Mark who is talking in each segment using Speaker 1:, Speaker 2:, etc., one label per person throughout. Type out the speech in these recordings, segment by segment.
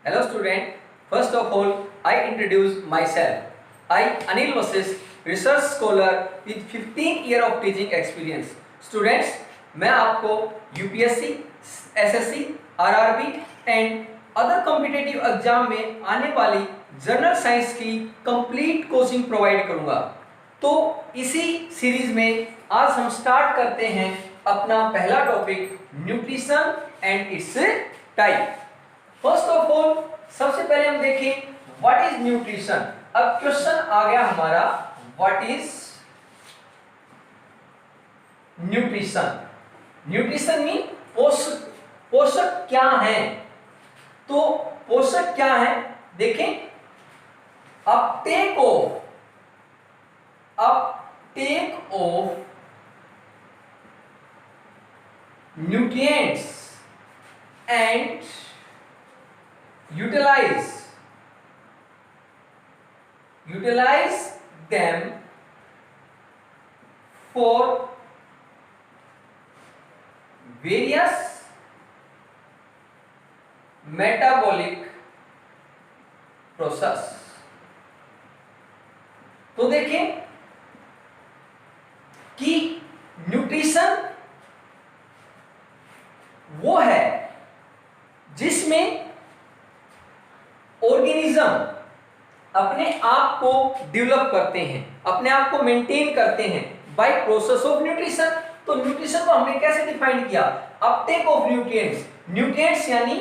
Speaker 1: Hello student, first of all I introduce myself. I Anil Vasis, research scholar with 15 year of teaching experience. Students, मैं आपको UPSC, SSC, RRB and other competitive exam में आने वाली general science की complete coaching provide करूंगा। तो इसी series में आज हम स्टार्ट करते हैं अपना पहला topic nutrition and it's type. First of all सबसे पहले हम देखें व्हाट इज न्यूट्रिशन। अब क्वेश्चन आ गया हमारा what is nutrition. Nutrition mean पोषक। पोषक क्या है? तो पोषक क्या है देखें, Uptake of nutrients and utilize them for various metabolic process। तो देखें कि न्यूट्रिशन वो है जिसमें ऑर्गेनिज्म अपने आप को डेवलप करते हैं, अपने आप को मेंटेन करते हैं बाय प्रोसेस ऑफ न्यूट्रिशन। तो न्यूट्रिशन को हमने कैसे डिफाइन किया? Uptake of nutrients. न्यूट्रिएंट्स यानी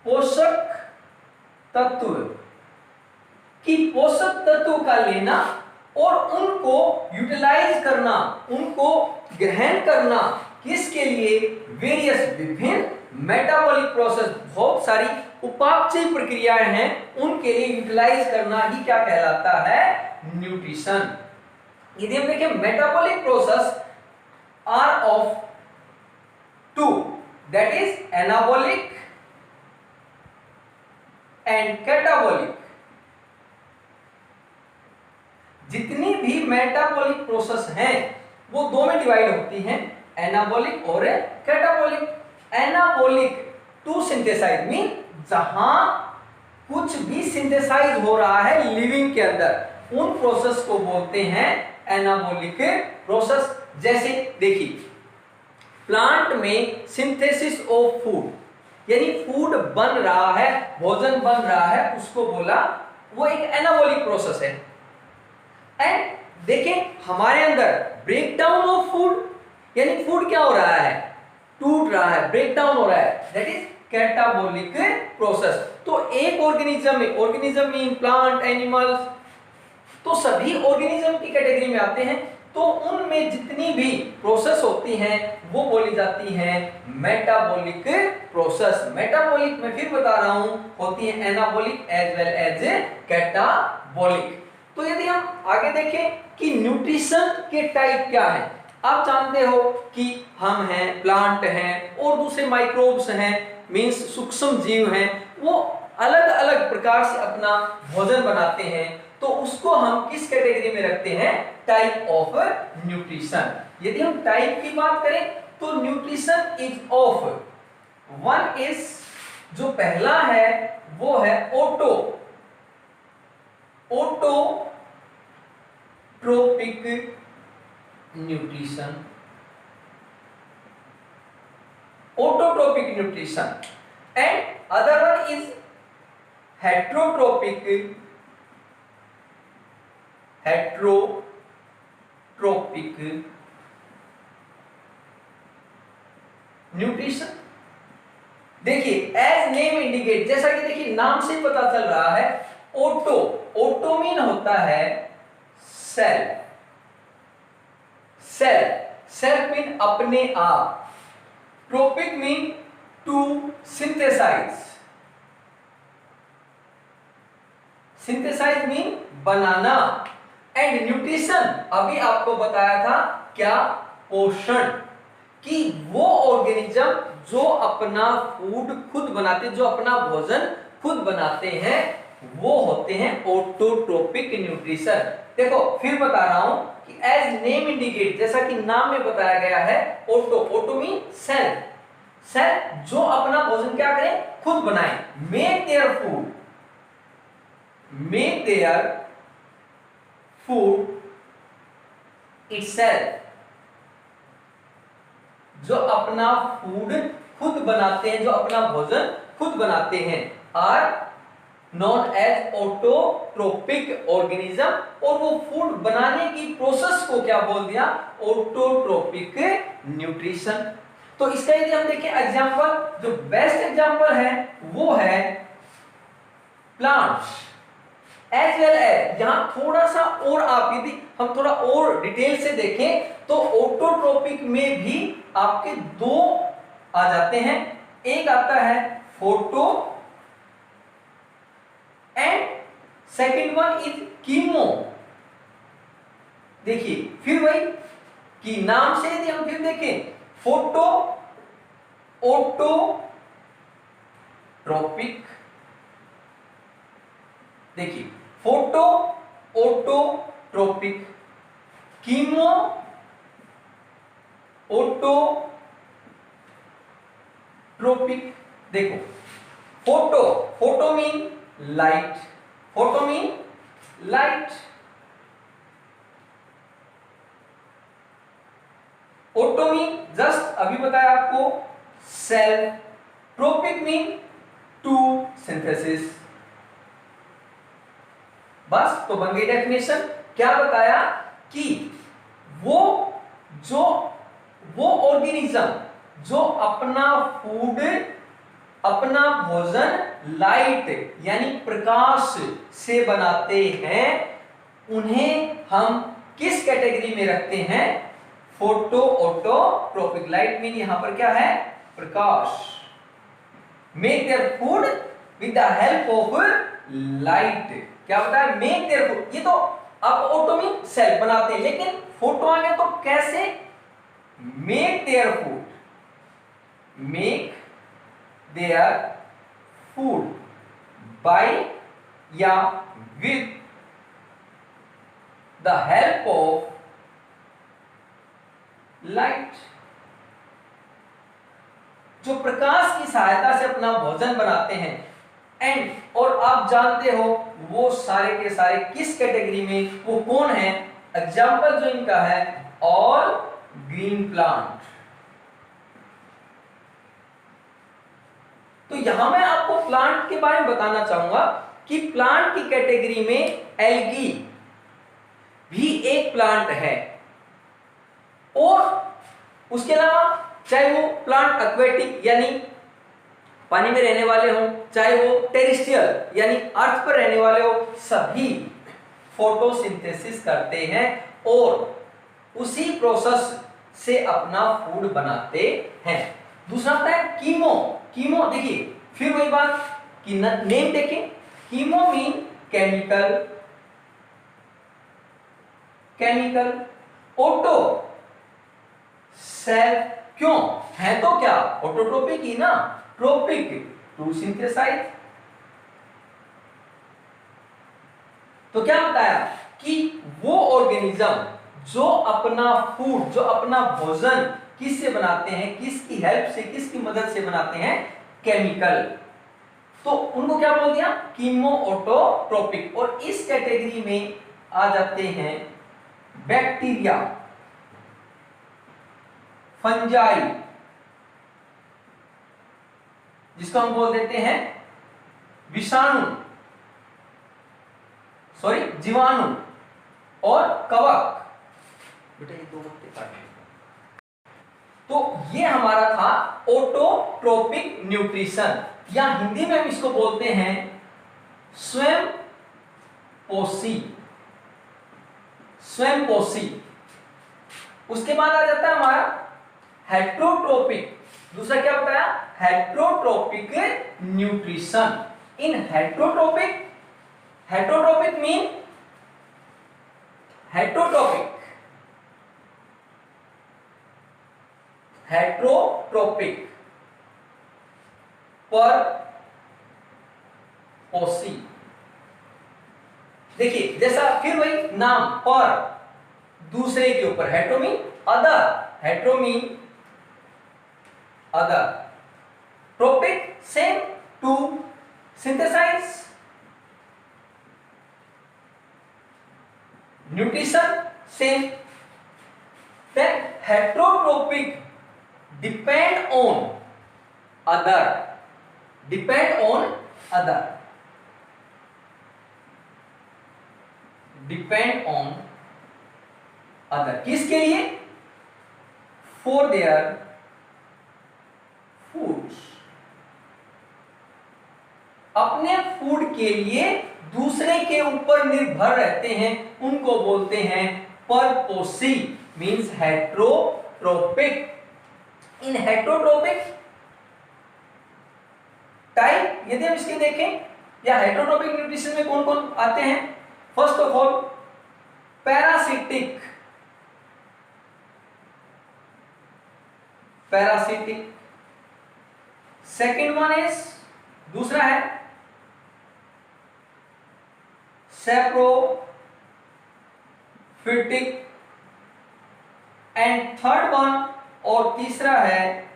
Speaker 1: पोषक तत्व की पोषक तत्व का लेना और उनको यूटिलाइज करना, उनको ग्रहण करना, किसके लिए? वेरियस विभिन्न मेटाबॉलिक प्रोसेस, बहुत सारी उपापचय प्रक्रियाएं हैं, उनके लिए यूटिलाइज करना ही क्या कहलाता है? न्यूट्रिशन। यदि हम देखें metabolic process are of two, that is anabolic and catabolic. जितनी भी मेटाबॉलिक प्रोसेस हैं वो दो में डिवाइड होती हैं, एनाबॉलिक और catabolic. Anabolic to synthesize mean जहां कुछ भी सिंथेसाइज हो रहा है लिविंग के अंदर, उन प्रोसेस को बोलते हैं एनाबॉलिक प्रोसेस। जैसे देखिए प्लांट में सिंथेसिस ऑफ फूड, यानी फूड बन रहा है, भोजन बन रहा है, उसको बोला वो एक एनाबॉलिक प्रोसेस है। एंड देखें हमारे अंदर ब्रेक डाउन ऑफ फूड, यानी फूड क्या हो रहा है? टूट रहा है, ब्रेक डाउन हो रहा है, दैट इज कैटाबॉलिक प्रोसेस। तो एक ऑर्गेनिज्म में, ऑर्गेनिज्म मीन प्लांट, एनिमल्स, तो सभी ऑर्गेनिज्म की कैटेगरी में आते हैं। तो उनमें जितनी भी प्रोसेस होती हैं वो बोली जाती हैं मेटाबॉलिक प्रोसेस। मेटाबॉलिक मैं फिर बता रहा हूं होती है anabolic as well as catabolic. तो यदि हम आगे देखें कि न्यूट्रिशन के टाइप क्या है, आप जानते हो कि हम हैं, प्लांट हैं और दूसरे माइक्रोब्स हैं, मींस सूक्ष्म जीव हैं, वो अलग अलग प्रकार से अपना भोजन बनाते हैं। तो उसको हम किस कैटेगरी में रखते हैं? Type of nutrition. यदि हम टाइप की बात करें तो nutrition is of one is, जो पहला है वो है autotrophic nutrition. Autotrophic nutrition and other one is heterotrophic nutrition. देखिए एज नेम इंडिकेट, जैसा कि देखिए नाम से पता चल रहा है, ओटो मीन होता है सेल, सेल मीन अपने आप, trophic mean to synthesize mean बनाना, एंड न्यूट्रिशन अभी आपको बताया था क्या? पोषण। कि वो ऑर्गेनिज्म जो अपना फूड खुद बनाते, जो अपना भोजन खुद बनाते हैं, वो होते हैं ऑटोट्रोपिक न्यूट्रिशन। देखो फिर बता रहा हूं कि एज नेम इंडिकेट, जैसा कि नाम में बताया गया है, ऑटो मीन सेल, सेल जो अपना भोजन क्या करें, खुद बनाए, मेक देयर फूड इटसेल्फ, जो अपना फूड खुद बनाते हैं, जो अपना भोजन खुद बनाते हैं, or non as autotrophic organism, और वो फूड बनाने की प्रोसेस को क्या बोल दिया, ऑटोट्रोपिक न्यूट्रिशन। तो इसका यदि हम देखें एग्जांपल, जो बेस्ट एग्जांपल है वो है प्लांट्स एज वेल एज, यहां थोड़ा सा और आप यदि हम थोड़ा और डिटेल से देखें तो ऑटोट्रोपिक में भी आपके दो आ जाते हैं, एक आता है photo and second one is chemo. देखिए फिर वही कि नाम से यदि हम फिर देखें, फोटो ऑटोट्रोपिक, देखिए फोटो ऑटोट्रोपिक, कीमो ऑटोट्रोपिक। देखो photo mean light, auto mean just अभी बताया आपको cell, trophic mean to synthesis. बस तो बन गई डेफिनेशन। क्या बताया कि वो ऑर्गेनिज्म जो अपना फूड, अपना भोजन लाइट यानी प्रकाश से बनाते हैं, उन्हें हम किस कैटेगरी में रखते हैं, फोटो ऑटोट्रोपिक। लाइट मीन यहां पर क्या है, प्रकाश। Make their food with the help of light. क्या होता है, मेक देयर फूड, ये तो अब ऑटो मीन सेल बनाते हैं, लेकिन फोटो आ गया तो कैसे, मेक देयर फूड बाय या with the help of light, जो प्रकाश की सहायता से अपना भोजन बनाते हैं। एंड और आप जानते हो वो सारे के सारे किस कैटेगरी में, वो कौन है, एग्जाम्पल जो इनका है ऑल ग्रीन प्लांट। तो यहां मैं आपको प्लांट के बारे में बताना चाहूंगा कि प्लांट की कैटेगरी में एल्गी भी एक प्लांट है, और उसके अलावा चाहे वो प्लांट एक्वेटिक यानी पानी में रहने वाले हो, चाहे वो टेरेस्ट्रियल यानी अर्थ पर रहने वाले हो, सभी फोटोसिंथेसिस करते हैं और उसी प्रोसेस से अपना फूड बनाते हैं। दूसरा आता है कीमो। देखिए फिर वही बात कि नेम देखें, chemo mean chemical, auto cell, क्यों है तो क्या ऑटोट्रोपिक ही ना, ट्रोपिक टू सिंथेसाइज। तो क्या बताया कि वो ऑर्गेनिज्म जो अपना फूड, जो अपना भोजन किससे बनाते हैं, किसकी हेल्प से, किसकी मदद से बनाते हैं, केमिकल, तो उनको क्या बोल दिया, कीमो ऑटोट्रोपिक। और इस कैटेगरी में आ जाते हैं बैक्टीरिया, फंजाई, जिसको हम बोल देते हैं जीवाणु और कवक। बेटा ये दो वक्त काट, तो ये हमारा था ऑटोट्रोपिक न्यूट्रिशन, या हिंदी में हम इसको बोलते हैं स्वयं पोषी। उसके बाद आ जाता है हमारा हेट्रोट्रोपिक। दूसरा क्या बताया, हेट्रोट्रोपिक न्यूट्रिशन। इन हेट्रोट्रोपिक मीन हेट्रोट्रोपिक पर पोषी। देखिए जैसा फिर वही नाम पर, दूसरे के ऊपर, hetero mean other, tropic same, to synthesize, nutrition same. Then heterotropic depend on other, depend on other, depend on other, किसके लिए? फॉर देयर फूड्स, अपने फूड के लिए दूसरे के ऊपर निर्भर रहते हैं, उनको बोलते हैं परपोसी, मींस हेट्रोट्रोपिक। इन हेट्रोट्रोपिक टाइप यदि हम इसके देखें, या हेट्रोट्रोपिक न्यूट्रिशन में कौन कौन आते हैं? First of all parasitic, parasitic. Second one is, दूसरा है सेप्रोफिटिक, एंड थर्ड वन और तीसरा है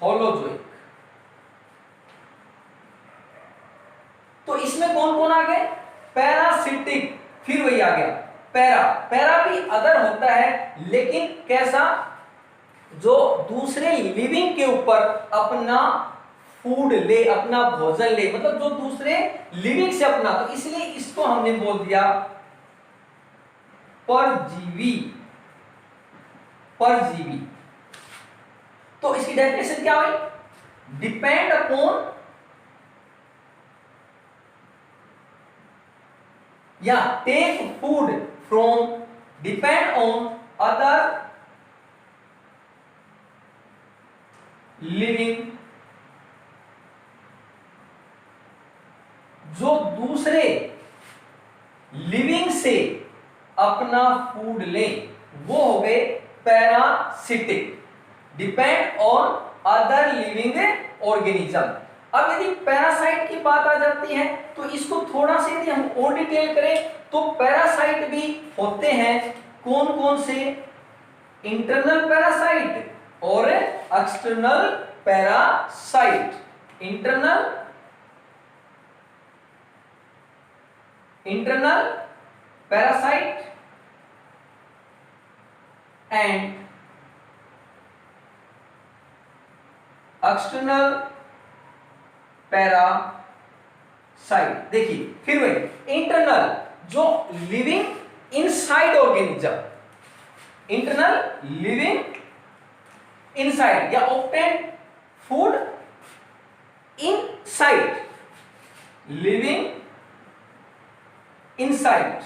Speaker 1: होलोजोइक। तो इसमें कौन कौन आ गए? पैरासिटिक, फिर वही आ गया पैरा। पैरा भी अदर होता है, लेकिन कैसा? जो दूसरे लिविंग के ऊपर अपना फूड ले, अपना भोजन ले, मतलब जो दूसरे लिविंग से अपना, तो इसलिए इसको हमने बोल दिया परजीवी, परजीवी। तो इसकी डेफिनेशन क्या हुई? डिपेंड अपॉन या take food from, depend on other living, जो दूसरे लिविंग से अपना फूड ले, वो हो गए parasitic, depend on other living organism. अब यदि पैरासाइट की बात आ जाती है, तो इसको थोड़ा सा यदि हम और डिटेल करें, तो पैरासाइट भी होते हैं कौन कौन से? इंटरनल पैरासाइट और external parasite. Internal parasite and external parasite. देखिए फिर वही इंटरनल, जो living inside organism, internal living inside, या obtain food inside, living inside,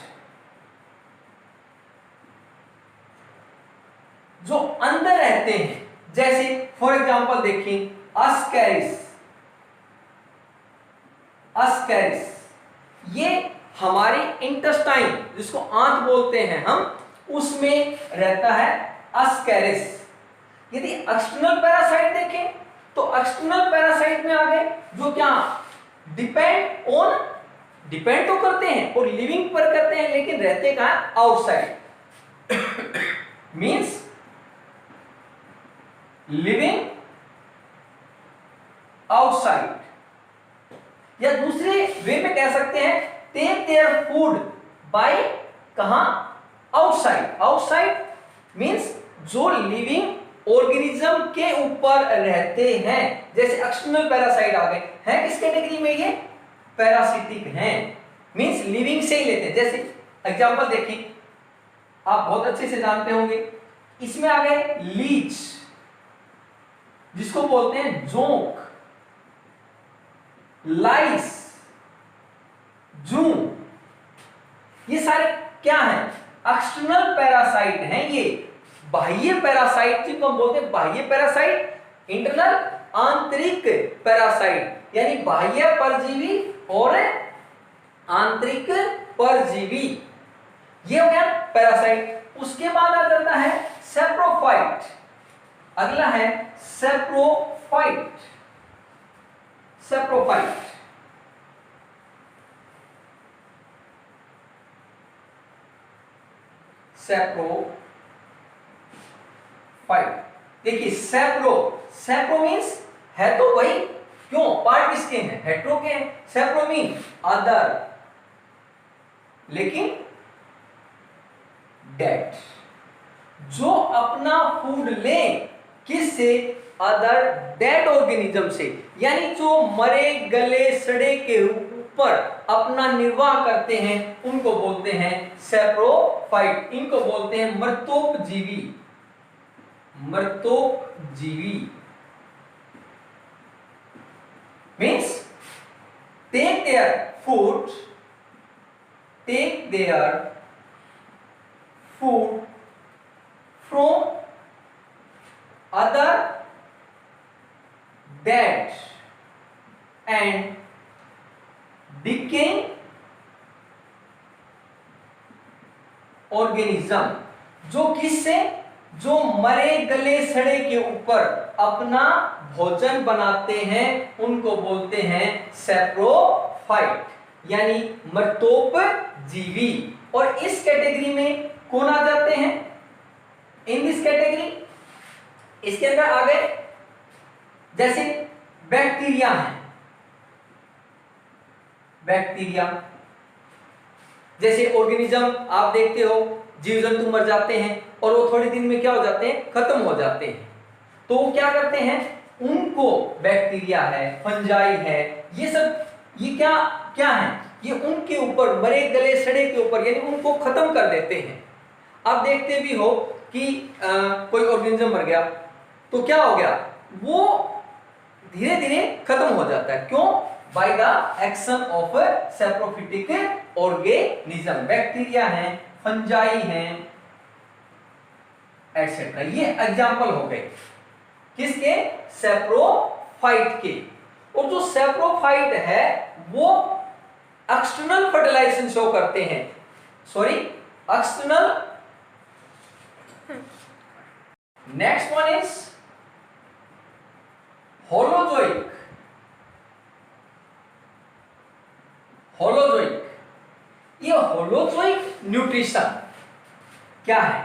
Speaker 1: जो अंदर रहते हैं। जैसे फॉर एग्जांपल देखिए अस्कैरिस, अस्कैरिस ये हमारे इंटेस्टाइन, जिसको आंत बोलते हैं हम, उसमें रहता है अस्कैरिस। यदि एक्सटर्नल पैरासाइट देखें, तो एक्सटर्नल पैरासाइट में आ गए जो क्या? डिपेंड ऑन, डिपेंड तो करते हैं और लिविंग पर करते हैं, लेकिन रहते कहां? आउटसाइड, मींस लिविंग आउटसाइड, या दूसरे वे में कह सकते हैं टेक देयर फूड बाय कहां? आउटसाइड। आउटसाइड मींस जो लिविंग ऑर्गेनिज्म के ऊपर रहते हैं। जैसे एक्सटर्नल पैरासाइट आ गए, हैं किस कैटेगरी में? ये पैरासिटिक हैं, मींस लिविंग से ही लेते हैं। जैसे एग्जांपल देखिए, आप बहुत अच्छे से जानते होंगे, इसमें आ गए लीच, जिसको बोलते हैं जोंक, लाइस, जू, ये सारे क्या हैं? एक्सटर्नल पैरासाइट हैं। ये बाह्य पैरासाइट जिनको हम बोलते हैं बाह्य पैरासाइट, इंटरनल आंतरिक पैरासाइट, यानी बाह्य परजीवी और आंतरिक परजीवी, ये हो गया पैरासाइट। उसके बाद आ जाता है सेप्रोफाइट, अगला है सेप्रोफाइट, सेप्रोफाइट। सेप्रोफाइट देखिए, सेप्रो, सेप्रो मींस है तो वही क्यों? पार्ट किसके हैं? हेट्रो के हैं। सेप्रो मीन अदर, लेकिन डेड, जो अपना फूड ले किससे? अदर डेड ऑर्गेनिज्म से, यानी जो मरे गले सड़े के ऊपर अपना निर्वाह करते हैं उनको बोलते हैं सैप्रोफाइट। इनको बोलते हैं मृतोपजीवी। मृतोपजीवी means take their food from other dead and decaying organism, जो किससे? जो मरे गले सड़े के ऊपर अपना भोजन बनाते हैं उनको बोलते हैं सैप्रोफाइट, यानी मृतोपजीवी। और इस कैटेगरी में कौन आ जाते हैं? इन दिस कैटेगरी इसके अंदर आ गए जैसे बैक्टीरिया है। बैक्टीरिया जैसे ऑर्गेनिज्म आप देखते हो, जीव जंतु मर जाते हैं और वो थोड़े दिन में क्या हो जाते हैं? खत्म हो जाते हैं। तो वो क्या करते हैं? उनको बैक्टीरिया है, फंजाई है, ये सब ये क्या क्या है? ये उनके ऊपर मरे गले सड़े के ऊपर यानी उनको खत्म कर देते हैं। आप देखते भी हो कि कोई ऑर्गेनिज्म मर गया तो क्या हो गया? वो धीरे धीरे खत्म हो जाता है। क्यों? By the action of saprophytic organism. Bacteria है, फंजाई हैं, एटसेट्रा। ये एग्जाम्पल हो गए किसके? सैप्रोफाइट के। और जो सैप्रोफाइट है वो एक्सटर्नल फर्टिलाइजेशन शो करते हैं, sorry external. Next one is holozoic. Holozoic, ये होलोजोइक न्यूट्रिशन क्या है?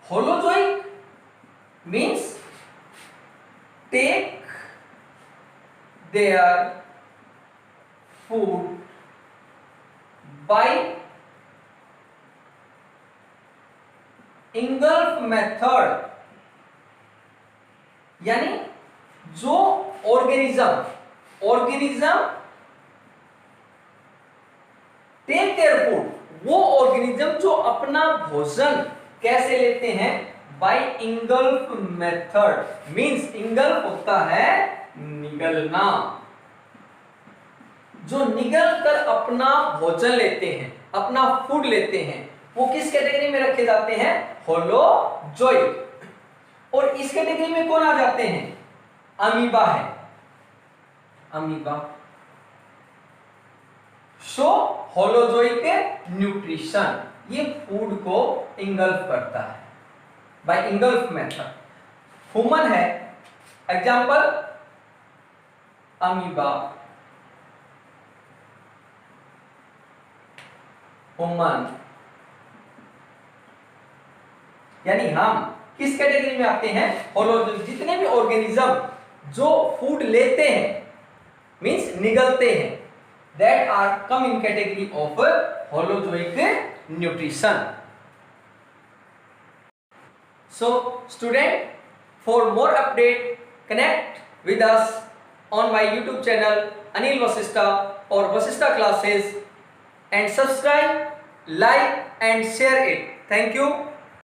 Speaker 1: Holozoic means take their food by engulf method, यानी जो ऑर्गेनिज्म टेक देयर फूड, वो ऑर्गेनिज्म जो अपना भोजन कैसे लेते हैं? By engulf method. Means engulf होता है निगलना, जो निगल कर अपना भोजन लेते हैं, अपना फूड लेते हैं, वो किस कैटेगरी में रखे जाते हैं? होलोजोइक। और इस कैटेगरी में कौन आ जाते हैं? अमीबा है। अमीबा शो होलोजोइक न्यूट्रिशन, ये फूड को इंगल्फ करता है बाय इंगल्फ मेथड। ह्यूमन है एग्जांपल अमीबा, ह्यूमन, यानी हम किस कैटेगरी में आते हैं? होलोजोइक। जितने भी ऑर्गेनिज्म जो फूड लेते हैं मींस निगलते हैं, that are come in category of holozoic nutrition. So student, for more update connect with us on my YouTube channel Anil Vasishtha or Vasishtha Classes and subscribe, like and share it. Thank you.